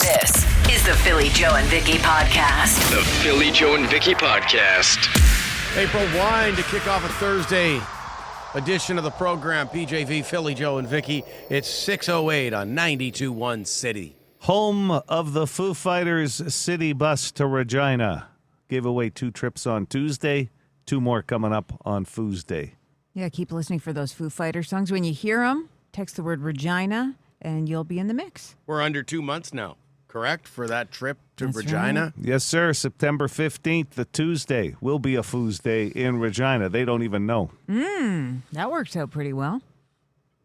This is the Philly Joe and Vicky Podcast. The Philly Joe and Vicky Podcast. April 1 to kick off a Thursday edition of the program. PJV, Philly Joe and Vicky. It's 6:08 on 92.1 City. Home of the Foo Fighters city bus to Regina. Gave away 2 trips on Tuesday, 2 more coming up on Foosday. Yeah, keep listening for those Foo Fighter songs. When you hear them, text the word Regina, and you'll be in the mix. We're under 2 months now, correct, for that trip to That's Regina? right. Yes, sir. September 15th, the Tuesday, will be a Foosday in Regina. They don't even know. That worked out pretty well.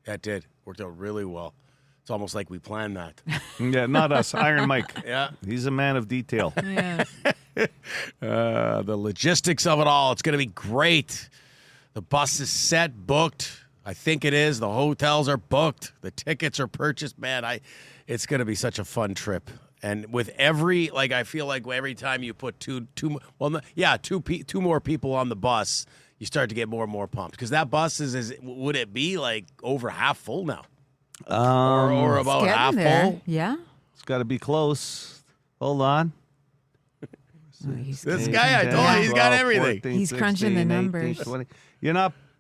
That did. Worked out really well. It's almost like we planned that. Yeah, not us. Iron Mike. Yeah. He's a man of detail. Yeah. The logistics of it all, it's going to be great. The bus is set, booked. I think it is. The hotels are booked. The tickets are purchased. Man, it's going to be such a fun trip. And with every, I feel like every time you put two more people on the bus, you start to get more and more pumped. Because that bus would it be over half full now? Or about half full? Yeah. It's got to be close. Hold on. This guy, I told you, he's got everything. 14, He's crunching the 18, numbers. 20.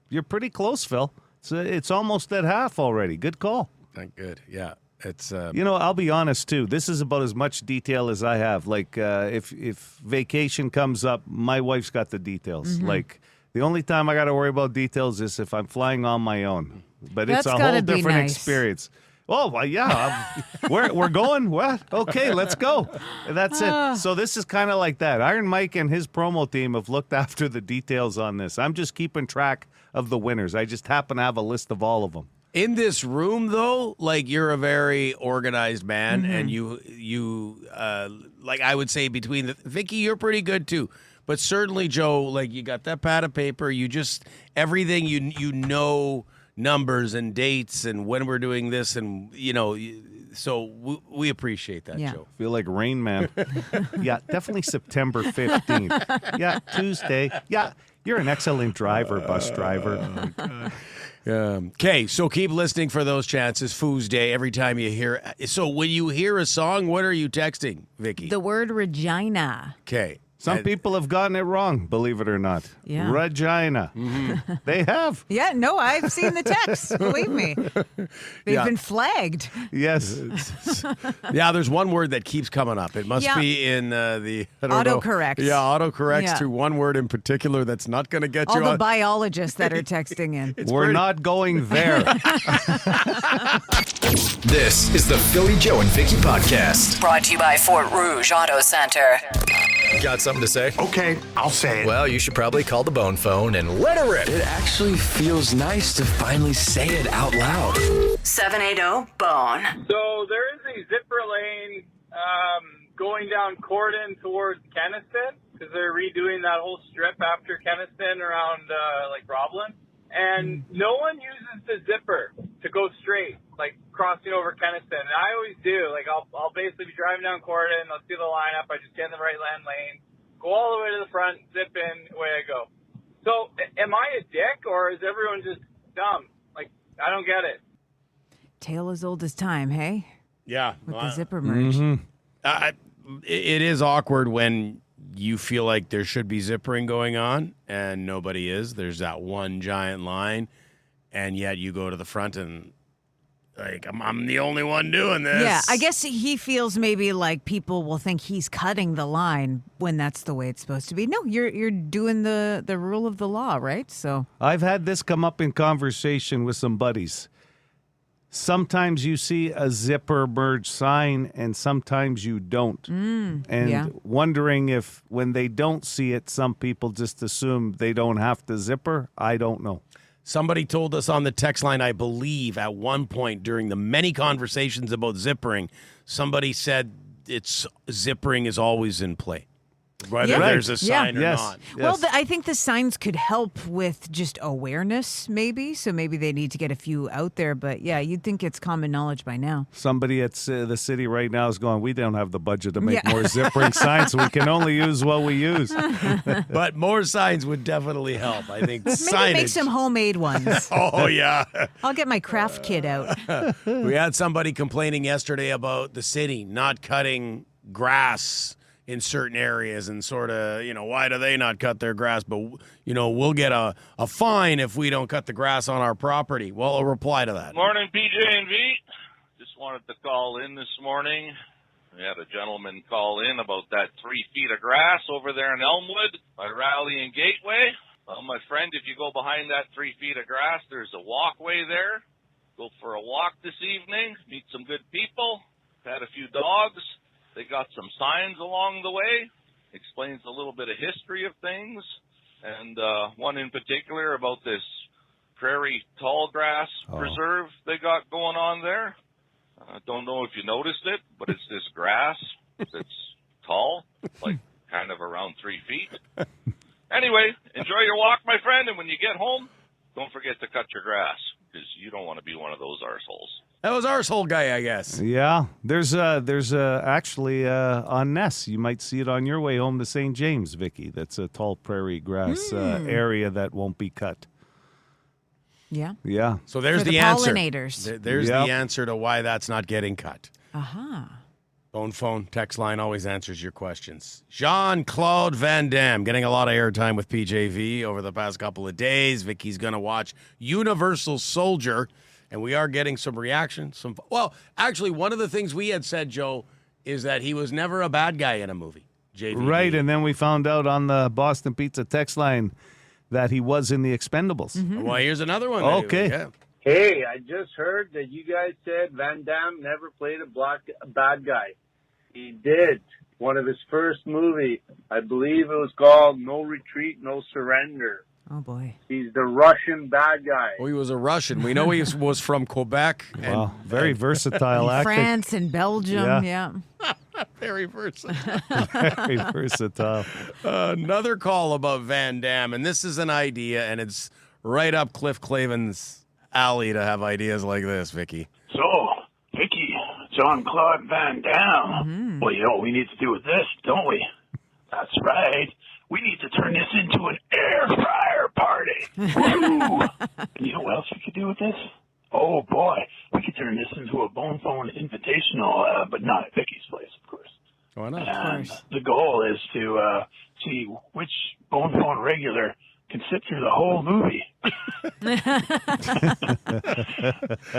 You're pretty close, Phil. It's almost at half already. Good call. Thank good. Yeah. It's I'll be honest too. This is about as much detail as I have. If vacation comes up, my wife's got the details. Mm-hmm. The only time I got to worry about details is if I'm flying on my own. But it's That's a gotta whole be different nice. experience. Oh, well, yeah. We're going? What? Okay, let's go. That's it. So this is kind of like that. Iron Mike and his promo team have looked after the details on this. I'm just keeping track of the winners. I just happen to have a list of all of them. in this room, though, you're a very organized man, and you I would say between Vicky, you're pretty good too. But certainly, Joe, you got that pad of paper. You just everything you know. Numbers and dates and when we're doing this, and so we appreciate that, Yeah. Joe. Feel like Rain Man. Yeah, definitely September 15th. Yeah, Tuesday. Yeah, you're an excellent driver, bus driver. Okay, so keep listening for those chances. Foos Day, every time you hear. So when you hear a song, what are you texting, Vicky? The word Regina. Okay. Some people have gotten it wrong, believe it or not. Yeah. Regina. They have. Yeah, no, I've seen the text. Believe me. They've been flagged. Yes. Yeah, there's one word that keeps coming up. It must be in the I don't know. Autocorrect. Yeah, autocorrects Yeah. to one word in particular that's not going to get All you the on. biologists that are texting in. We're not going there. This is the Philly Joe and Vicky Podcast. Brought to you by Fort Rouge Auto Center. Got something to say? Okay, I'll say it. Well, you should probably call the bone phone and let her rip. It actually feels nice to finally say it out loud. 780-BONE. So there is a zipper lane going down Corden towards Kenniston because they're redoing that whole strip after Kenniston around Roblin. And no one uses the zipper to go straight, crossing over Kenniston. And I always do. I'll basically be driving down Corden. I'll see the lineup. I just get in the right lane, go all the way to the front, zip in, away I go. So am I a dick or is everyone just dumb? I don't get it. Tale as old as time, hey? Yeah. With the zipper merge. It is awkward when you feel like there should be zippering going on and nobody is. There's that one giant line, and yet you go to the front and I'm the only one doing this. Yeah, I guess he feels maybe like people will think he's cutting the line when that's the way it's supposed to be. No, you're doing the rule of the law, right? So I've had this come up in conversation with some buddies. Sometimes you see a zipper merge sign and sometimes you don't. Wondering if when they don't see it, some people just assume they don't have to zipper. I don't know. Somebody told us on the text line, I believe, at one point during the many conversations about zippering, somebody said zippering is always in play. whether there's a sign or Yes. not. Well, I think the signs could help with just awareness, maybe. So maybe they need to get a few out there. But yeah, you'd think it's common knowledge by now. Somebody at the city right now is going, we don't have the budget to make more zip ring signs, so we can only use what we use. But more signs would definitely help. I think Maybe signage. make some homemade ones. Oh, yeah. I'll get my craft kit out. We had somebody complaining yesterday about the city not cutting grass in certain areas and sort of, why do they not cut their grass? But, we'll get a fine if we don't cut the grass on our property. Well, a reply to that. Morning, PJ and V. Just wanted to call in this morning. We had a gentleman call in about that 3 feet of grass over there in Elmwood by Raleigh and Gateway. Well, my friend, if you go behind that 3 feet of grass, there's a walkway there. Go for a walk this evening, meet some good people. Had a few dogs. They got some signs along the way. Explains a little bit of history of things. And one in particular about this prairie tall grass preserve they got going on there. Don't know if you noticed it, but it's this grass that's tall, like kind of around 3 feet. Anyway, enjoy your walk, my friend, and when you get home, don't forget to cut your grass, because you don't want to be one of those arseholes. That was arsehole guy, I guess. Yeah, there's actually on Ness. You might see it on your way home to St. James, Vicky. That's a tall prairie grass area that won't be cut. Yeah. Yeah. So there's For the answer. pollinators. There's the answer to why that's not getting cut. Uh-huh. Phone, text line always answers your questions. Jean-Claude Van Damme getting a lot of airtime with PJV over the past couple of days. Vicky's going to watch Universal Soldier, and we are getting some reactions. Well, actually, one of the things we had said, Joe, is that he was never a bad guy in a movie. JVD. Right, and then we found out on the Boston Pizza text line that he was in The Expendables. Well, here's another one. Okay. Yeah. Hey, I just heard that you guys said Van Damme never played a bad guy. He did. One of his first movie, I believe it was called No Retreat, No Surrender. Oh, boy. He's the Russian bad guy. Well, he was a Russian. We know he was from Quebec. Wow, very versatile acting. France and Belgium, yeah. Very versatile. Very versatile. Another call about Van Damme, and this is an idea, and it's right up Cliff Clavin's alley to have ideas like this, Vicky. So, Vicky, Jean-Claude Van Damme. Well, you know what we need to do with this, don't we? That's right. We need to turn this into an air fryer party. Woo! And you know what else we could do with this? Oh, boy. We could turn this into a Bone Phone Invitational, but not at Vicky's place, of course. Why not? And the goal is to see which Bone Phone regular can sit through the whole movie.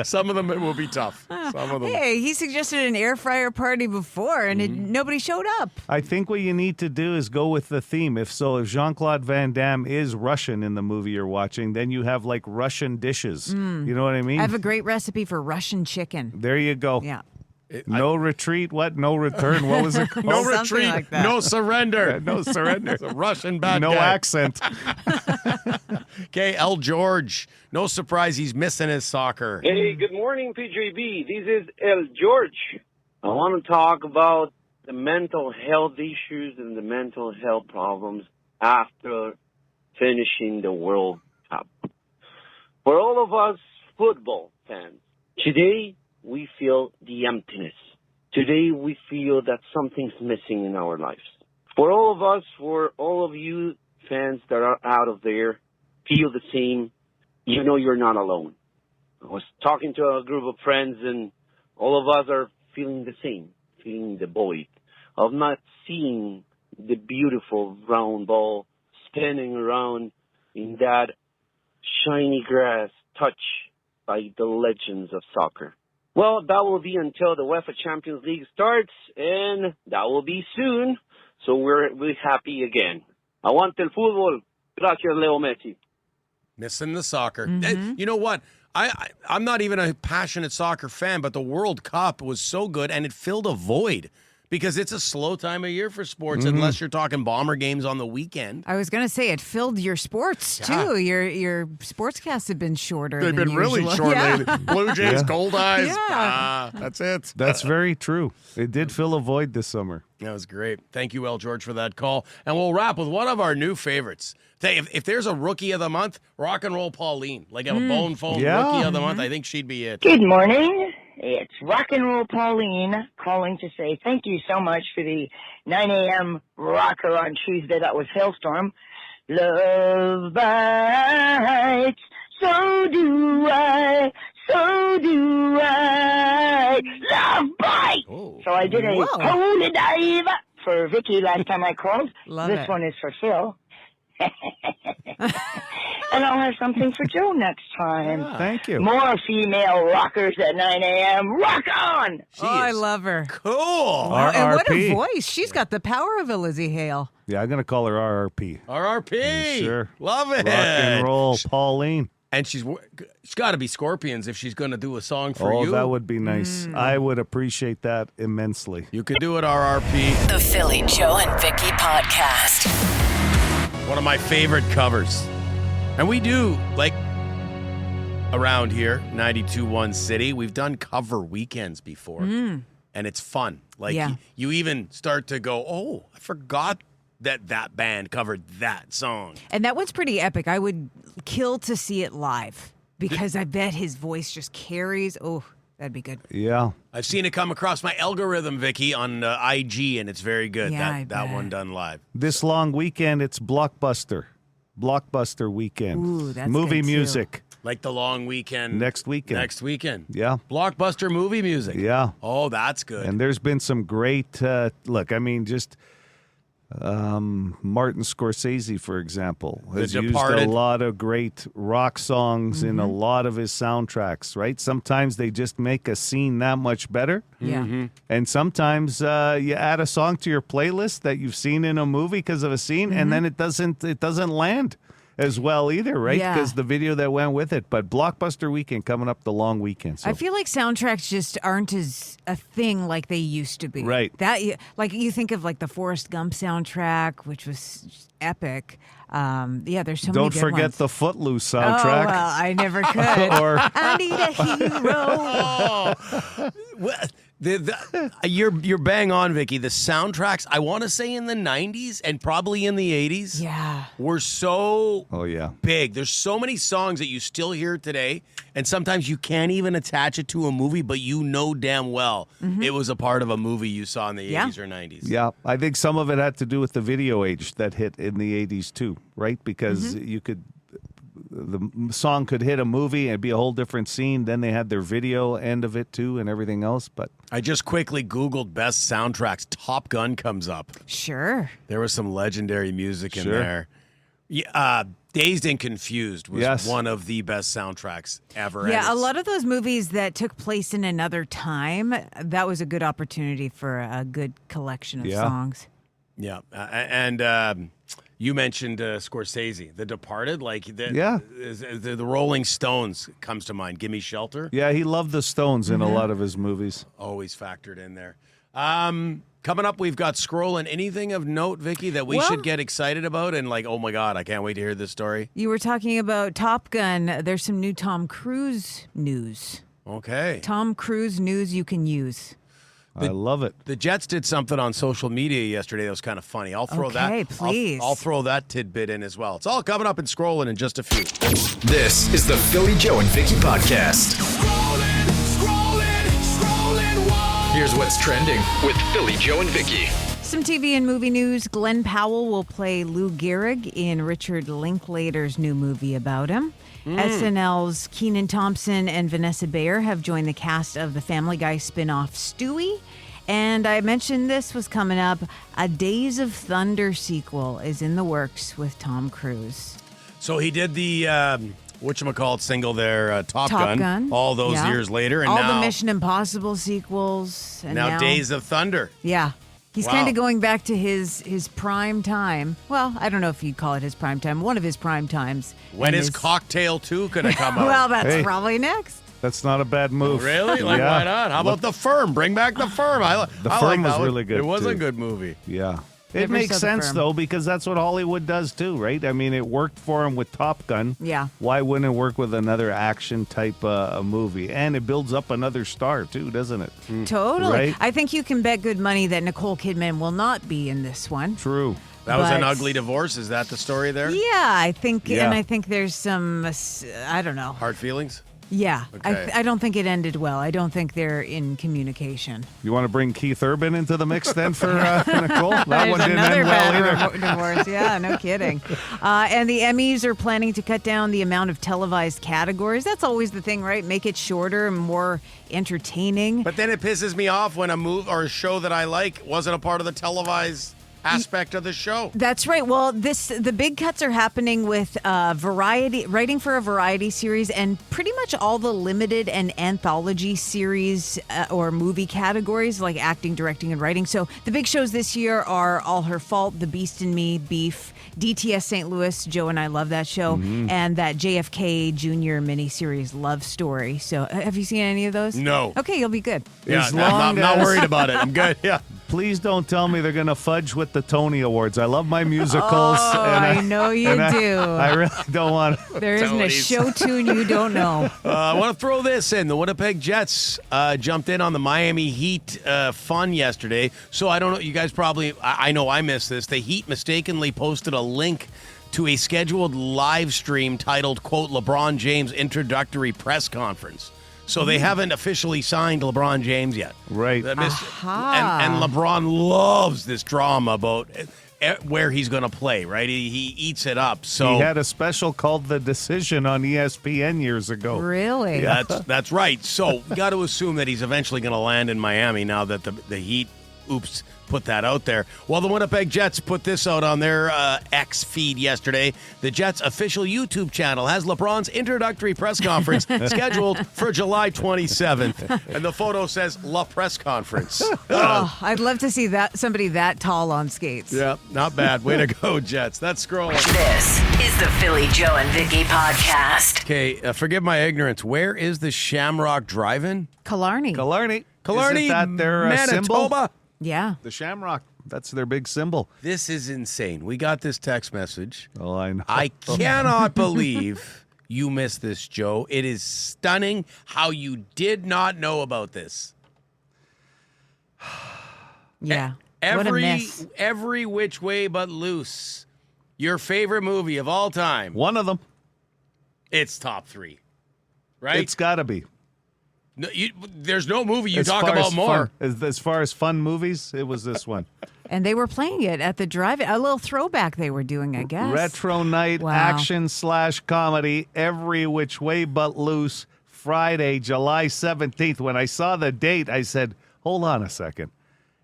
Some of them it will be tough. Some of them. Hey, he suggested an air fryer party before, and nobody showed up. I think what you need to do is go with the theme. If Jean-Claude Van Damme is Russian in the movie you're watching, then you have like Russian dishes. You know what I mean? I have a great recipe for Russian chicken. There you go. Yeah. No retreat, what? No return. What was it called? No Something retreat, like that. no surrender. No surrender. It's a Russian bad No guy. accent. Okay, L. George. No surprise he's missing his soccer. Hey, good morning, PJB. This is El George. I want to talk about the mental health issues and the mental health problems after finishing the World Cup. For all of us football fans, today we feel the emptiness. Today we feel that something's missing in our lives. For all of us, for all of you fans that are out of there, feel the same, you know you're not alone. I was talking to a group of friends, and all of us are feeling the same, feeling the void of not seeing the beautiful round ball spinning around in that shiny grass touched by the legends of soccer. Well, that will be until the UEFA Champions League starts, and that will be soon, so we're happy again. Aguante el fútbol. Gracias, Leo Messi. Missing the soccer. You know what? I'm not even a passionate soccer fan, but the World Cup was so good, and it filled a void because it's a slow time of year for sports unless you're talking Bomber games on the weekend. I was going to say it filled your sports too. Your sportscasts have been shorter. They've than been really usual. short Yeah. lately. Blue Jays, Gold Eyes. Yeah. That's it. That's very true. It did fill a void this summer. That was great. Thank you, El George, for that call. And we'll wrap with one of our new favorites. If there's a rookie of the month, Rock and Roll Pauline, like a bone phone rookie of the month, I think she'd be it. Good morning. It's Rock and Roll Pauline calling to say thank you so much for the 9 a.m. rocker on Tuesday. That was Hailstorm. Love bites, so do I, so do I. Love bites! Oh. So I did a holy dive for Vicky last time I called. Love this it. one is for Phil. And I'll have something for Joe next time. Thank you. More female rockers at 9 a.m. Rock on! I love her. Cool. Wow, and what a RRP. voice. She's got the power of a Lizzie Hale. Yeah, I'm going to call her RRP. RRP. Sure. Love it. Rock and roll, Pauline. And she's got to be Scorpions if she's going to do a song for you. Oh, that would be nice. I would appreciate that immensely. You could do it, RRP. The Philly Joe and Vicky Podcast. One of my favorite covers. And we do, like, around here, 92.1 City, we've done cover weekends before. And it's fun. Like, Yeah. you even start to go, oh, I forgot that band covered that song. And that one's pretty epic. I would kill to see it live because I bet his voice just carries. Oh, that'd be good. Yeah. I've seen it come across my algorithm, Vicky, on IG, and it's very good. Yeah, I that bet. one done live. This long weekend, it's Blockbuster. Blockbuster weekend. Ooh, that's Movie good, too. music. Like the long weekend. Next weekend. Next weekend. Yeah. Blockbuster movie music. Yeah. Oh, that's good. And there's been some great, look, I mean, just Martin Scorsese, for example, has used Departed. a lot of great rock songs in a lot of his soundtracks, right? Sometimes they just make a scene that much better. Yeah. And sometimes you add a song to your playlist that you've seen in a movie because of a scene, and then it doesn't land as well either, right? Yeah. Because the video that went with it. But Blockbuster weekend coming up, the long weekend. So. I feel like soundtracks just aren't as a thing like they used to be. Right. That like you think of like the Forrest Gump soundtrack, which was just epic. Yeah, there's so many Don't good forget ones. the Footloose Oh, soundtrack. well, I never could. Or I need a hero. Well, you're bang on, Vicky. The soundtracks, I want to say in the 90s and probably in the 80s, Yeah. were so oh yeah, big. There's so many songs that you still hear today, and sometimes you can't even attach it to a movie, but you know damn well it was a part of a movie you saw in the Yeah. 80s or 90s. yeah. I think some of it had to do with the video age that hit in the 80s too, right? Because you could. The song could hit a movie and be a whole different scene. Then they had their video end of it too and everything else. But I just quickly Googled best soundtracks. Top Gun comes up. Sure. There was some legendary music in Sure. there. Yeah, Dazed and Confused was Yes. one of the best soundtracks ever. Yeah, And a it's- lot of those movies that took place in another time, that was a good opportunity for a good collection of Yeah. songs. Yeah, and you mentioned Scorsese, The Departed. Like, the Rolling Stones comes to mind. Give Me Shelter. yeah, he loved the Stones in a lot of his movies. Always factored in there. Coming up, we've got Scrollin. Anything of note, Vicky, that we Well- should get excited about and like, oh my God, I can't wait to hear this story? You were talking about Top Gun. There's some new Tom Cruise news. Okay. Tom Cruise news you can use. I love it. The Jets did something on social media yesterday that was kind of funny. I'll throw Okay, that. please. I'll throw that tidbit in as well. It's all coming up and Scrollin in just a few. This is the Philly Joe and Vicky Podcast. Here's what's trending with Philly Joe and Vicky. Some TV and movie news. Glenn Powell will play Lou Gehrig in Richard Linklater's new movie about him. SNL's Kenan Thompson and Vanessa Bayer have joined the cast of the Family Guy spinoff Stewie. And I mentioned this was coming up. A Days of Thunder sequel is in the works with Tom Cruise. So he did the whatchamacallit single there, Top Gun. all those Yeah. years later, and all now the Mission Impossible sequels. And now Days of Thunder. Yeah. He's Wow. kind of going back to his prime time. Well, I don't know if you'd call it his prime time. One of his prime times. When And is Cocktail 2 going to come out? Well, that's Hey. probably next. That's not a bad move. Really? Like, Yeah. why not? How about The Firm? Bring back The Firm. The I Firm like was that one. really good, It was too. a good movie. Yeah. It Never makes saw The sense, Firm. though, because that's what Hollywood does, too, right? I mean, it worked for him with Top Gun. Yeah. Why wouldn't it work with another action-type movie? And it builds up another star, too, doesn't it? Totally. Right? I think you can bet good money that Nicole Kidman will not be in this one. True. That was an But- ugly divorce. Is that the story there? Yeah, I think, Yeah. and I think there's some, I don't know. Hard feelings? Yeah, Okay. I don't think it ended well. I don't think they're in communication. You want to bring Keith Urban into the mix then for Nicole? That There's one didn't another end well bad either. divorce. Yeah, no kidding. And the Emmys are planning to cut down the amount of televised categories. That's always the thing, right? Make it shorter and more entertaining. But then it pisses me off when a movie or a show that I like wasn't a part of the televised aspect of the show. That's right. Well, the big cuts are happening with variety, writing for a variety series, and pretty much all the limited and anthology series or movie categories like acting, directing, and writing. So the big shows this year are All Her Fault, The Beast in Me, Beef, DTS St. Louis. Joe and I love that show, and that JFK Jr. miniseries Love Story. So have you seen any of those? No. Okay, you'll be good. Yeah, As I'm long not as- worried about it. I'm good. Yeah. Please don't tell me they're going to fudge with the Tony Awards. I love my musicals. Oh, I know you and do. I really don't want to. There isn't a Tonys. show tune you don't know. I want to throw this in. The Winnipeg Jets jumped in on the Miami Heat fun yesterday. So I don't know. You guys probably, I know I missed this. The Heat mistakenly posted a link to a scheduled live stream titled, quote, LeBron James introductory press conference. So they haven't officially signed LeBron James yet. Right. And Aha. LeBron loves this drama about where he's going to play, right? He eats it up. So He had a special called The Decision on ESPN years ago. Really? That's right. So we got to assume that he's eventually going to land in Miami now that the Heat, put that out there. Well, the Winnipeg Jets put this out on their X feed yesterday. The Jets' official YouTube channel has LeBron's introductory press conference scheduled for July 27th. And the photo says La Press Conference. Oh, I'd love to see somebody that tall on skates. Yeah, not bad. Way to go, Jets. That's Scrollin. This is the Philly Joe and Vicky podcast. Okay, forgive my ignorance. Where is the Shamrock Drive-In? Killarney. Killarney. Killarney, Isn't that their symbol? Manitoba. Yeah. The Shamrock. That's their big symbol. This is insane. We got this text message. Oh, I know. I cannot believe you missed this, Joe. It is stunning how you did not know about this. Yeah. What a miss. Every Which Way But Loose. Your favorite movie of all time. One of them. It's top 3. Right? It's got to be. No, there's no movie you As talk far about as more. As far as fun movies, it was this one. And they were playing it at the drive-in. A little throwback they were doing, I guess. Retro night, Wow. action/comedy, Every Which Way But Loose, Friday, July 17th. When I saw the date, I said, hold on a second.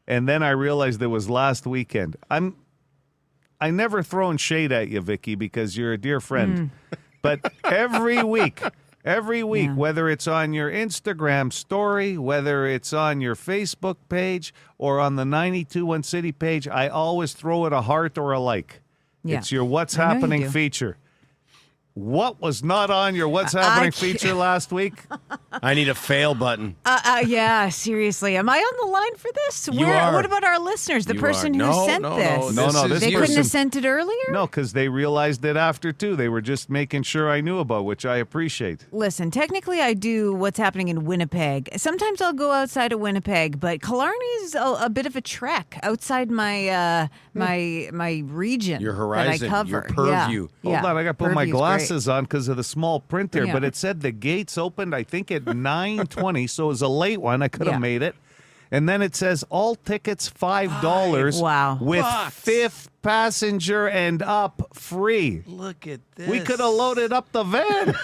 And then I realized it was last weekend. I never thrown shade at you, Vicky, because you're a dear friend. But every week, Yeah. whether it's on your Instagram story, whether it's on your Facebook page or on the 92.1 City page, I always throw it a heart or a like. Yeah. It's your What's I know you Happening do. feature. What was not on your What's Happening feature last week? I need a fail button. Yeah, seriously. Am I on the line for this? You are. What about our listeners? The You person are. who No, sent no, this? no, this They couldn't person- have sent it earlier? No, because they realized it after, too. They were just making sure I knew about, which I appreciate. Listen, technically I do what's happening in Winnipeg. Sometimes I'll go outside of Winnipeg, but Killarney's a bit of a trek outside my my region. Your horizon, that I cover. your purview. Yeah. Hold on, I got to put my Purview's glasses on because of the small print here. Yeah. But it said the gates opened, I think, at 9:20, so it was a late one. I could have Yeah. made it. And then it says all tickets $5. Wow. With Bucks. fifth passenger and up free. Look at this. We could have loaded up the van.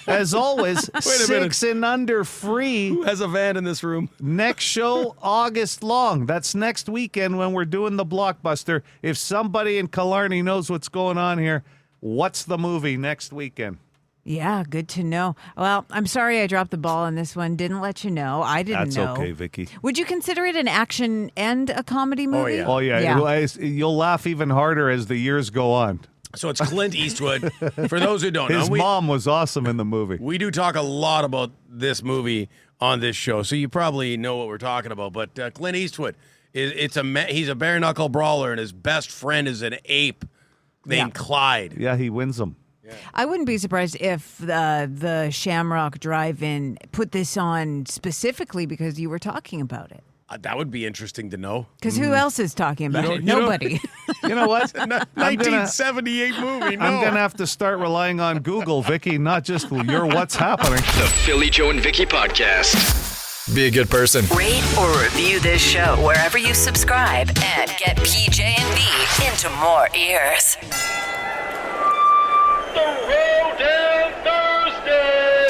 As always, a minute. 6 and under free. Who has a van in this room? Next show, August long. That's next weekend when we're doing the Blockbuster. If somebody in Killarney knows what's going on here, what's the movie next weekend? Yeah, good to know. Well, I'm sorry I dropped the ball on this one. Didn't let you know. I didn't That's know. okay, Vicky. Would you consider it an action and a comedy movie? yeah. Oh, yeah. You'll laugh even harder as the years go on. So it's Clint Eastwood. For those who don't know, His mom was awesome in the movie. we do talk a lot about this movie on this show, so you probably know what we're talking about. But Clint Eastwood, he's a bare knuckle brawler, and his best friend is an ape named Clyde. Yeah, he wins them. I wouldn't be surprised if the Shamrock Drive-In put this on specifically because you were talking about it. That would be interesting to know. Because who else is talking about it? you know- Nobody. You know what? 1978 movie. No. I'm going to have to start relying on Google, Vicky, not just your what's happening. The Philly Joe and Vicky Podcast. Be a good person. Rate or review this show wherever you subscribe and get PJ and V into more ears. Throwdown Thursday!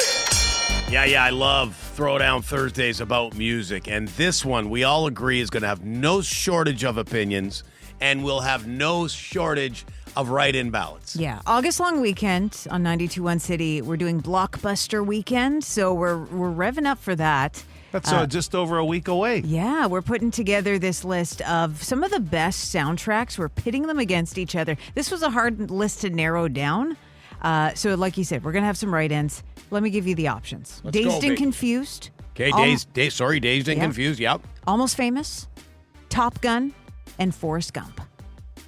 Yeah, I love Throwdown Thursdays about music. And this one, we all agree, is going to have no shortage of opinions and will have no shortage of write-in ballots. Yeah, August long weekend on 92.1 City. We're doing Blockbuster weekend, so we're revving up for that. That's just over a week away. Yeah, we're putting together this list of some of the best soundtracks. We're pitting them against each other. This was a hard list to narrow down. So like you said, we're going to have some write-ins. Let me give you the options. Let's Dazed go, and babe. Confused. Okay, Dazed and Yeah. Confused, yep. Almost Famous. Top Gun. And Forrest Gump.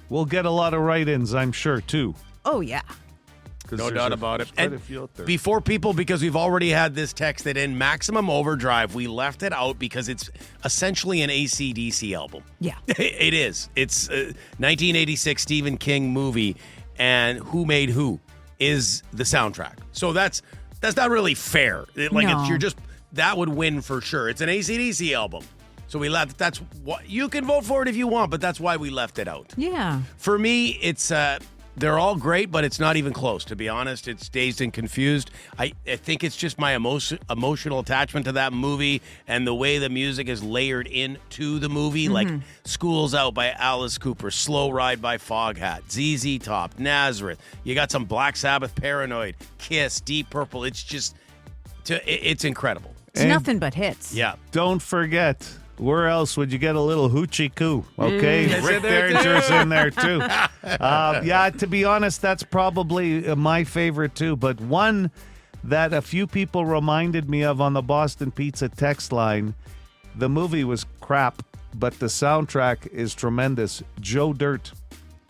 We'll get a lot of write-ins, I'm sure, too. Oh, yeah. 'Cause No there's doubt about it. quite And a few out there. before people, because we've already had this texted in, Maximum Overdrive, we left it out because it's essentially an AC/DC album. Yeah. It is. It's a 1986 Stephen King movie, and Who Made Who is the soundtrack. So that's not really fair. No. That would win for sure. It's an AC/DC album. So we left. That's what you can vote for it if you want, but that's why we left it out. Yeah. For me, it's they're all great, but it's not even close. To be honest, it's Dazed and Confused. I think it's just my emotional attachment to that movie and the way the music is layered into the movie, like "School's Out" by Alice Cooper, "Slow Ride" by Foghat, ZZ Top, Nazareth. You got some Black Sabbath, Paranoid, Kiss, Deep Purple. It's just, it's incredible. It's nothing but hits. Yeah. Don't forget, where else would you get a little hoochie coo? Okay, It's Rick in there, Derringer's too. in there too. Yeah, to be honest, that's probably my favorite too. But one that a few people reminded me of on the Boston Pizza text line, the movie was crap, but the soundtrack is tremendous. Joe Dirt.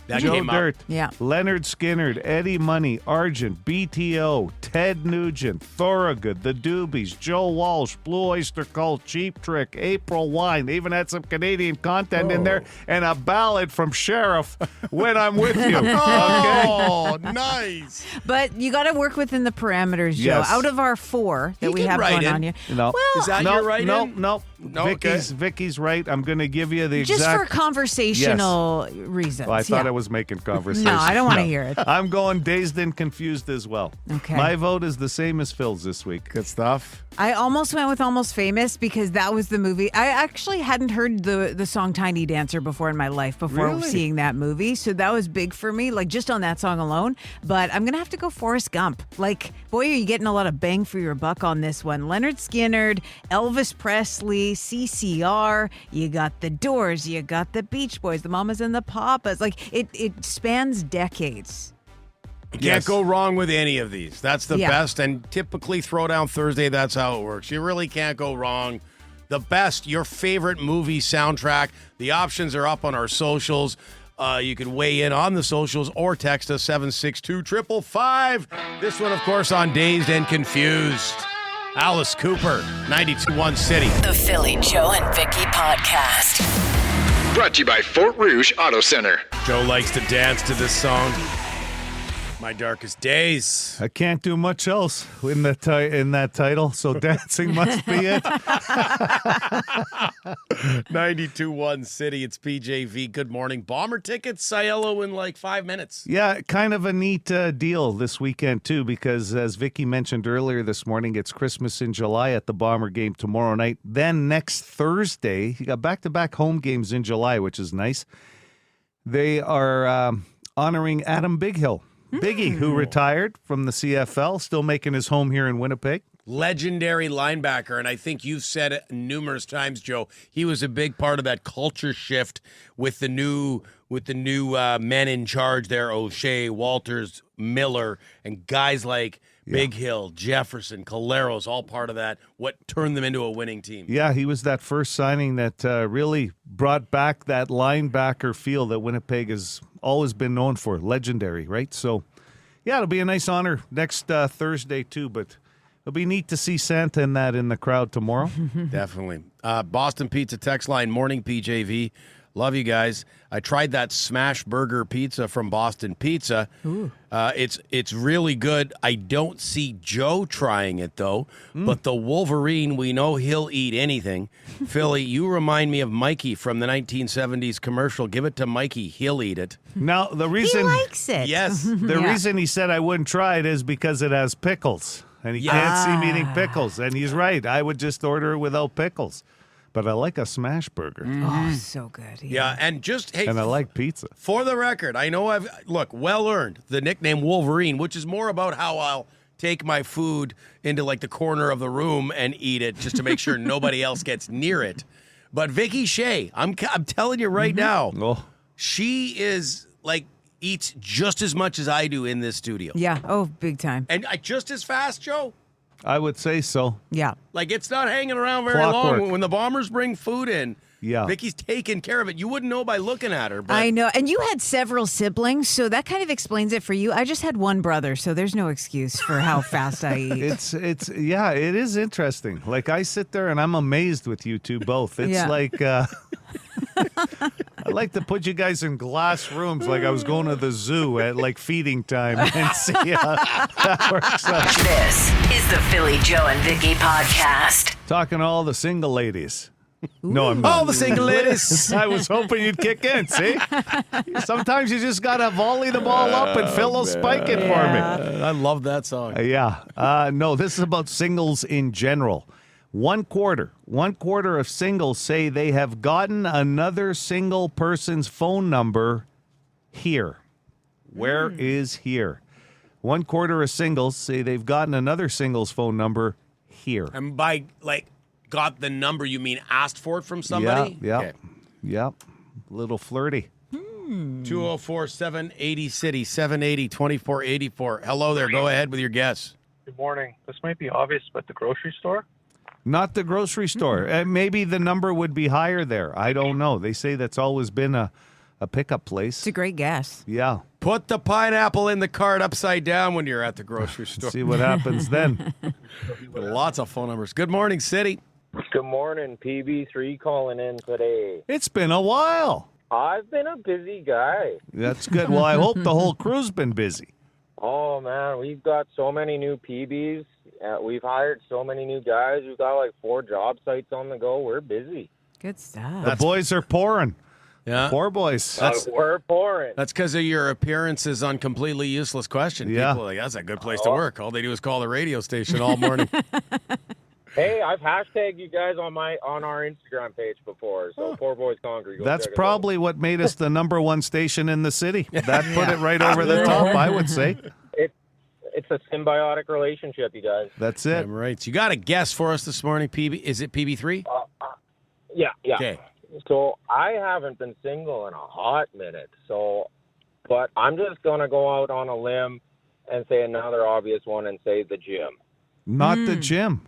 That Joe came out. Dirt, Yeah. Leonard Skinner, Eddie Money, Argent, BTO, Ted Nugent, Thorogood, The Doobies, Joe Walsh, Blue Oyster Cult, Cheap Trick, April Wine. They even had some Canadian content in there and a ballad from Sheriff, When I'm With You. Okay? Oh, nice. But you got to work within the parameters, Joe. Yes. Out of our four that You we can have write going in. on here. No. Well, Is that no, your write-in? no. No, okay. Vicky's right. I'm going to give you the just exact... for conversational reasons. Well, I thought yeah. I was making conversation. No, I don't want to hear it. I'm going Dazed and Confused as well. Okay. My vote is the same as Phil's this week. Good stuff. I almost went with Almost Famous because that was the movie. I actually hadn't heard the song Tiny Dancer before in my life before Really? seeing that movie. So that was big for me, like just on that song alone. But I'm going to have to go Forrest Gump. Like, boy, are you getting a lot of bang for your buck on this one. Leonard Skinner, Elvis Presley, CCR, you got the Doors, you got the Beach Boys, the Mamas and the Papas. Like, it spans decades. You can't go wrong with any of these. That's the Yeah. best. And typically, Throwdown Thursday, that's how it works. You really can't go wrong. The best, your favorite movie soundtrack. The options are up on our socials. You can weigh in on the socials or text us 762-555. This one, of course, on Dazed and Confused. Alice Cooper, 92.1 City. The Philly Joe and Vicky Podcast. Brought to you by Fort Rouge Auto Center. Joe likes to dance to this song. My Darkest Days. I can't do much else in that title, so dancing must be it. 92.1 City. It's PJV. Good morning. Bomber tickets, Cielo, in like 5 minutes. Yeah, kind of a neat deal this weekend, too, because as Vicky mentioned earlier this morning, it's Christmas in July at the Bomber game tomorrow night. Then next Thursday, you got back-to-back home games in July, which is nice. They are honoring Adam Bighill. Biggie, who retired from the CFL, still making his home here in Winnipeg. legendary linebacker, and I think you've said it numerous times, Joe. He was a big part of that culture shift with the new men in charge there, O'Shea, Walters, Miller, and guys like Big Hill, Jefferson, Caleros, all part of that. What turned them into a winning team? Yeah, he was that first signing that really brought back that linebacker feel that Winnipeg has always been known for. Legendary, right? So, yeah, it'll be a nice honor next Thursday, too, but it'll be neat to see Santa and that in the crowd tomorrow. Definitely. Boston Pizza text line, morning PJV. Love you guys. I tried that smash burger pizza from Boston Pizza. It's really good. I don't see Joe trying it, though. But the Wolverine, we know he'll eat anything. Philly, you remind me of Mikey from the 1970s commercial. Give it to Mikey. He'll eat it. Now, the reason He likes it. Yes. the reason he said I wouldn't try it is because it has pickles. And he can't see me eating pickles. And he's right. I would just order it without pickles. But I like a smash burger. Oh, so good. Yeah, and just, hey. And I like pizza. For the record, I know well earned the nickname Wolverine, which is more about how I'll take my food into like the corner of the room and eat it just to make sure nobody else gets near it. But Vicky Shea, I'm telling you right now, she is like eats just as much as I do in this studio. Yeah. Oh, big time. And just as fast, Joe. I would say so. Yeah. Like, it's not hanging around very Clockwork. long. When the Bombers bring food in, Yeah. Vicky's taking care of it. You wouldn't know by looking at her. But I know. And you had several siblings, so that kind of explains it for you. I just had one brother, so there's no excuse for how fast I eat. It is interesting. Like, I sit there and I'm amazed with you two both. It's like I like to put you guys in glass rooms like I was going to the zoo at like feeding time and see how that works out. This is the Philly Joe and Vicky podcast. Talking to all the single ladies. No, I'm not. all the single ladies. I was hoping you'd kick in, see? Sometimes you just got to volley the ball up and Phil will spike it for me. I love that song. No, this is about singles in general. One quarter of singles say they have gotten another single person's phone number here. Where is here? 1/4 of singles say they've gotten another single's phone number here. And by, like, got the number, you mean asked for it from somebody? Yeah. A little flirty. 204-780 City, 780-2484. Hello there. Go ahead with your guess. Good morning. This might be obvious, but the grocery store? Not the grocery store. Maybe the number would be higher there. I don't know. They say that's always been a pickup place. It's a great guess. Yeah. Put the pineapple in the cart upside down when you're at the grocery store. See what happens then. Lots of phone numbers. Good morning, City. Good morning, PB3 calling in today. It's been a while. I've been a busy guy. That's good. Well, I hope the whole crew's been busy. Oh, man, we've got so many new PBs. We've hired so many new guys. We've got like 4 job sites on the go. We're busy. Good stuff. The boys are pouring. Yeah. Poor boys. We're pouring. That's because of your appearances on Completely Useless Question. Yeah. People are like, that's a good place to work. All they do is call the radio station all morning. Hey, I've hashtagged you guys on our Instagram page before, so Poor Boys Concrete. That's probably what made us the #1 station in the city. That put it right over the top, I would say. It's a symbiotic relationship, you guys. That's it. All right. So you got a guess for us this morning, PB? Is it PB3? Yeah. Okay. So I haven't been single in a hot minute, but I'm just going to go out on a limb and say another obvious one and say the gym. Not the gym.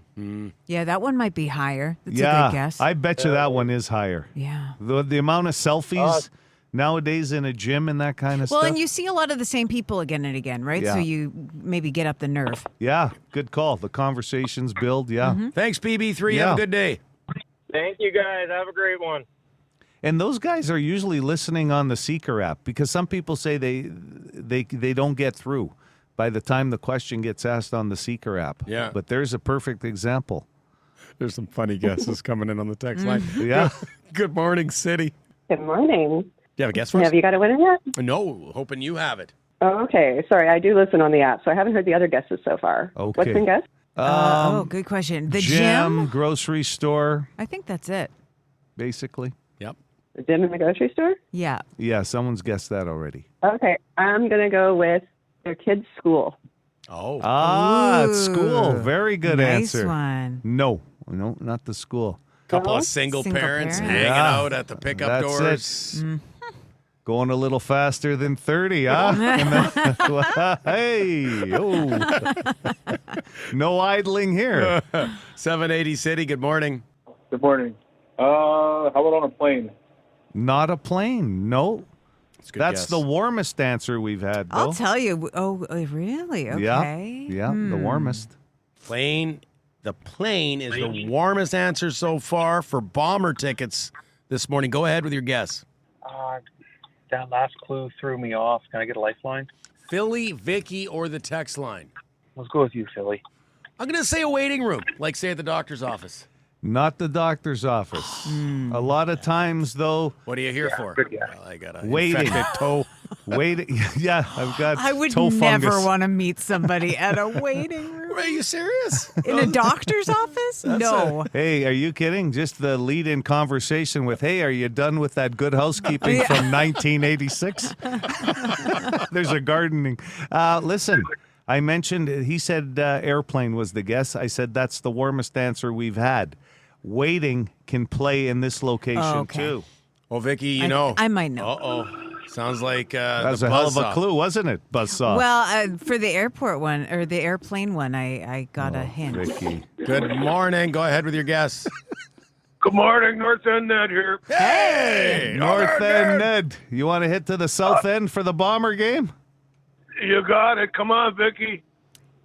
Yeah, that one might be higher. That's a good guess. I bet you that one is higher. Yeah. The amount of selfies nowadays in a gym and that kind of Well, stuff. and you see a lot of the same people again and again, right? Yeah. So you maybe get up the nerve. Yeah, good call. The conversations build, Thanks, PB3. Yeah. Have a good day. Thank you, guys. Have a great one. And those guys are usually listening on the Seeker app because some people say they don't get through by the time the question gets asked on the Seeker app. Yeah. But there's a perfect example. There's some funny guesses coming in on the text line. Yeah. Good morning, City. Good morning. Do you have a guess for us? Have you got a winner yet? No, hoping you have it. Oh, okay. Sorry, I do listen on the app, so I haven't heard the other guesses so far. Okay. What's been guessed? Good question. The gym, gym? grocery store, I think that's it. basically. Yep. The gym in the grocery store? Yeah. Yeah, someone's guessed that already. Okay, I'm going to go with their kids' school. Oh. At school. Very good nice answer. One. No, not the school. Couple of single parents hanging out at the pickup doors. That's it. Going a little faster than 30, huh? Hey, no idling here. 780 City, good morning. Good morning. How about on a plane? Not a plane, no. That's guess. the warmest answer we've had, though. I'll tell you. Oh, really? Okay. Yeah, the warmest. Plane. The plane is the warmest answer so far for bomber tickets this morning. Go ahead with your guess. That last clue threw me off. Can I get a lifeline? Philly, Vicky, or the text line? Let's go with you, Philly. I'm going to say a waiting room, like say at the doctor's office. Not the doctor's office. A lot of times, though. What are you here for? Good guess. Well, I got a Waiting. infected toe. Waiting. Yeah, I've got I would toe never fungus. want to meet somebody at a waiting room. Are you serious? In a doctor's office? No. Hey, are you kidding? Just the lead-in conversation with, hey, are you done with that Good Housekeeping from 1986? There's a gardening. Listen, I mentioned, he said airplane was the guess. I said that's the warmest answer we've had. Waiting can play in this location, too. Well, Vicky, you know. I might know. Uh-oh. Sounds like that was the a hell of a buzzsaw. clue, wasn't it, Buzzsaw? Well, for the airport one, or the airplane one, I got a hint. Vicky. Good morning. Go ahead with your guess. Good morning, North End Ned here. Hey! North End Ned. You want to hit to the South End for the Bomber game? You got it. Come on, Vicky.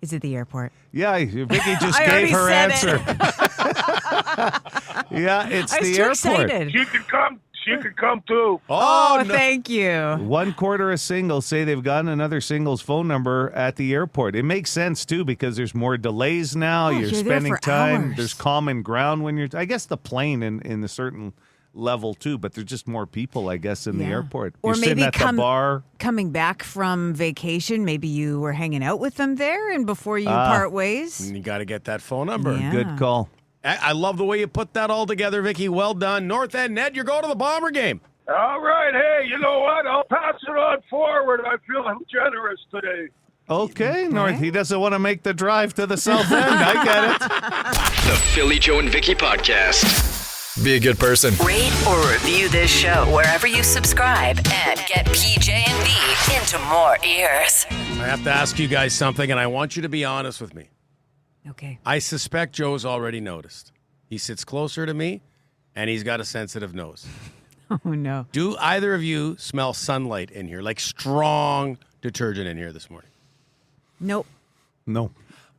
Is it the airport? Yeah, Vicky just I gave already her said answer. Yeah, it's I was the too airport. excited. She could come. She could come too. Oh, no. thank you. 1/4 of singles say they've gotten another singles phone number at the airport. It makes sense, too, because there's more delays now. You're you're there spending for time. hours. There's common ground when you're... I guess the plane in a certain level, too, but there's just more people, I guess, in the airport. Or You're maybe sitting at the bar. Coming back from vacation, maybe you were hanging out with them there, and before you part ways. You got to get that phone number. Yeah. Good call. I love the way you put that all together, Vicky. Well done. North End Ned, you're going to the Bomber game. All right. Hey, you know what? I'll pass it on forward. I feel I'm generous today. Okay, North. He doesn't want to make the drive to the South End. I get it. The Philly Joe and Vicky Podcast. Be a good person. Rate or review this show wherever you subscribe and get PJ&B into more ears. I have to ask you guys something, and I want you to be honest with me. Okay. I suspect Joe's already noticed. He sits closer to me, and he's got a sensitive nose. Oh, no. Do either of you smell sunlight in here, like strong detergent in here this morning? Nope. No.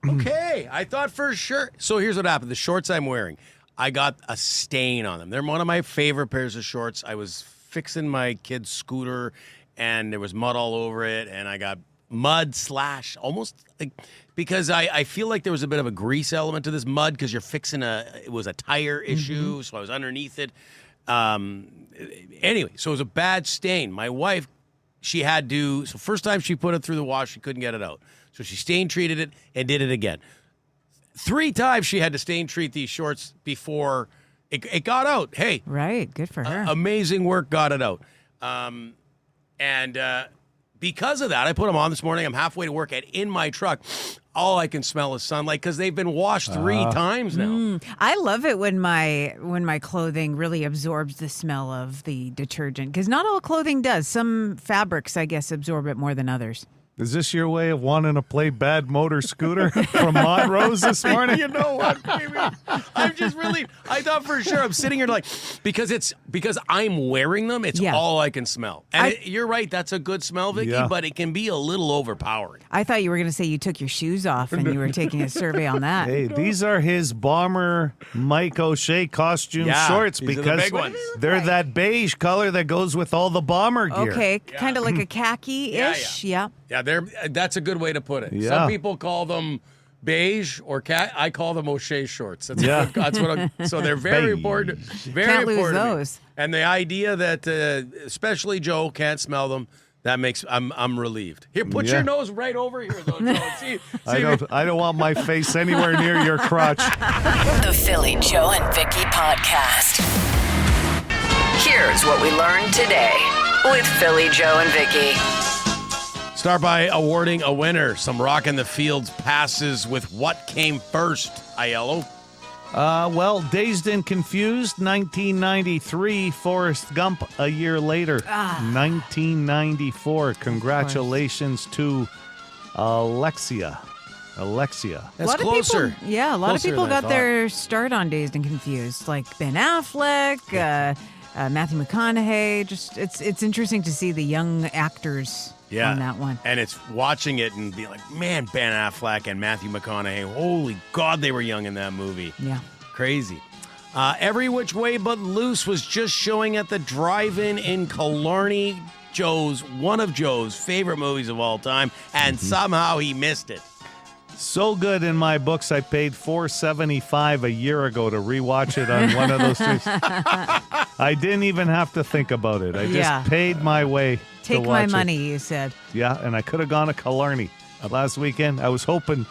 Okay, I thought for sure. So here's what happened. The shorts I'm wearing, I got a stain on them. They're one of my favorite pairs of shorts. I was fixing my kid's scooter, and there was mud all over it, and I got mud / almost like, because I feel like there was a bit of a grease element to this mud because you're fixing it was a tire issue, so I was underneath it. Anyway, so it was a bad stain. My wife, she had to, so first time she put it through the wash, she couldn't get it out. So she stain treated it and did it again. 3 times she had to stain treat these shorts before it got out. Hey. Right. Good for her. Amazing work, got it out. Because of that, I put them on this morning. I'm halfway to work, and in my truck, all I can smell is sunlight because they've been washed 3 times now. I love it when my clothing really absorbs the smell of the detergent, because not all clothing does. Some fabrics, I guess, absorb it more than others. Is this your way of wanting to play Bad Motor Scooter from Montrose this morning? You know what, baby? I'm just really, I thought for sure I'm sitting here like, because I'm wearing them, it's all I can smell. And you're right, that's a good smell, Vicky, but it can be a little overpowering. I thought you were going to say you took your shoes off and you were taking a survey on that. Hey, these are his Bomber Mike O'Shea costume shorts these are the because big ones. they're that beige color that goes with all the Bomber gear. Okay, kind of like a khaki-ish. Yeah. Yeah, that's a good way to put it. Yeah. Some people call them beige or cat. I call them O'Shea shorts. That's what so they're very important. Very Can't lose important. to me. those. And the idea that especially Joe can't smell them, that makes I'm relieved. Here, put your nose right over here, though, Joe. See I don't want my face anywhere near your crotch. The Philly Joe and Vicky Podcast. Here's what we learned today with Philly Joe and Vicky. start by awarding a winner. Some Rock in the Fields passes with what came first, Aiello? Well, Dazed and Confused, 1993. Forrest Gump, a year later, 1994. Congratulations to Alexia. That's closer. A lot of people got their start on Dazed and Confused, like Ben Affleck, Matthew McConaughey. Just it's interesting to see the young actors on that one. And it's watching it and be like, man, Ben Affleck and Matthew McConaughey, holy God, they were young in that movie. Yeah. Crazy. Every Which Way But Loose was just showing at the Drive-In in Killarney. One of Joe's favorite movies of all time, and somehow he missed it. So good in my books, I paid $4.75 a year ago to rewatch it on one of those two. I didn't even have to think about it. I just paid my way Take to watch my money, it. you said. Yeah, and I could have gone to Killarney last weekend. I was hoping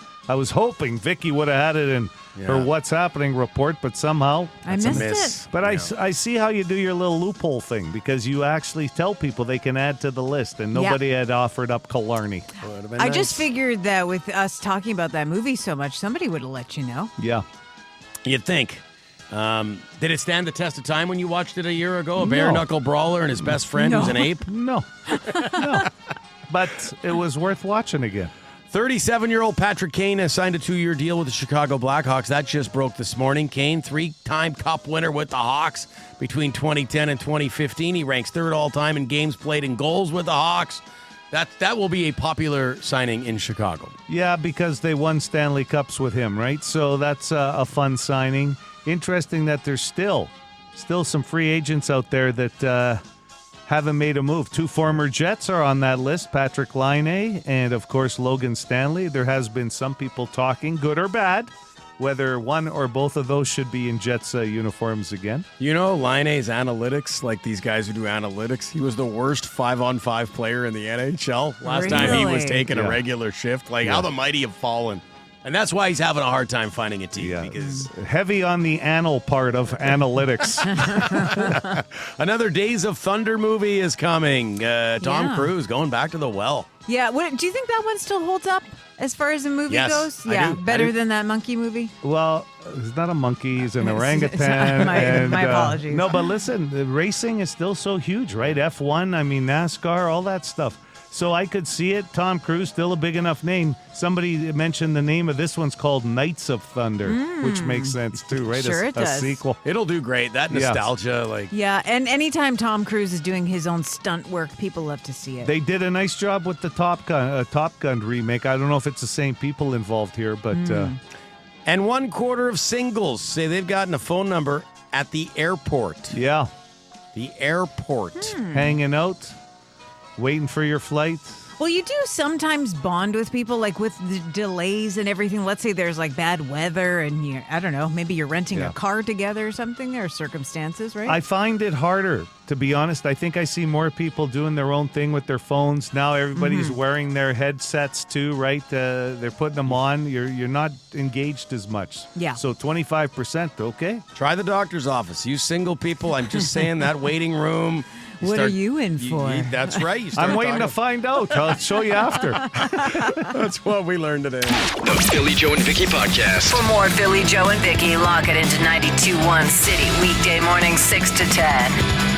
Vicky would have had it in her What's Happening report, but somehow I missed it. But I see how you do your little loophole thing, because you actually tell people they can add to the list, and nobody had offered up Killarney. I just figured that with us talking about that movie so much, somebody would have let you know. Yeah. You'd think. Did it stand the test of time when you watched it a year ago? A bare-knuckle brawler and his best friend who's an ape? No. But it was worth watching again. 37-year-old Patrick Kane has signed a 2-year deal with the Chicago Blackhawks. That just broke this morning. Kane, 3-time Cup winner with the Hawks between 2010 and 2015. He ranks third all-time in games played and goals with the Hawks. That will be a popular signing in Chicago. Yeah, because they won Stanley Cups with him, right? So that's a fun signing. Interesting that there's still some free agents out there that haven't made a move. 2 former Jets are on that list, Patrick Laine and, of course, Logan Stanley. There has been some people talking, good or bad, whether one or both of those should be in Jets uniforms again. You know, Laine's analytics, like these guys who do analytics, he was the worst 5-on-5 player in the NHL last time he was taking a regular shift. How the mighty have fallen. And that's why he's having a hard time finding a team. Because heavy on the anal part of analytics. Another Days of Thunder movie is coming. Tom Cruise going back to the well. Yeah. Do you think that one still holds up as far as the movie goes? Yeah. Better than that monkey movie? Well, he's not a monkey. He's an orangutan. My apologies. No, but listen, the racing is still so huge, right? F1, NASCAR, all that stuff. So I could see it. Tom Cruise, still a big enough name. Somebody mentioned the name of this one's called Knights of Thunder, which makes sense too, right? Sure, it does. A sequel. It'll do great. That nostalgia, Yeah, and anytime Tom Cruise is doing his own stunt work, people love to see it. They did a nice job with the Top Gun remake. I don't know if it's the same people involved here, but... And 1/4 of singles say they've gotten a phone number at the airport. Yeah. The airport. Hanging out. Waiting for your flight. Well, you do sometimes bond with people, like with the delays and everything. Let's say there's like bad weather and I don't know, maybe you're renting a car together or something. There are circumstances, right? I find it harder, to be honest. I think I see more people doing their own thing with their phones. Now everybody's wearing their headsets too, right? They're putting them on. You're not engaged as much. Yeah. So 25%, okay. Try the doctor's office. You single people, I'm just saying that waiting room. What are you in for? That's right. I'm waiting to find out. I'll show you after. That's what we learned today. The Philly Joe and Vicky Podcast. For more Philly Joe and Vicky, lock it into 92.1 City, weekday morning 6 to 10.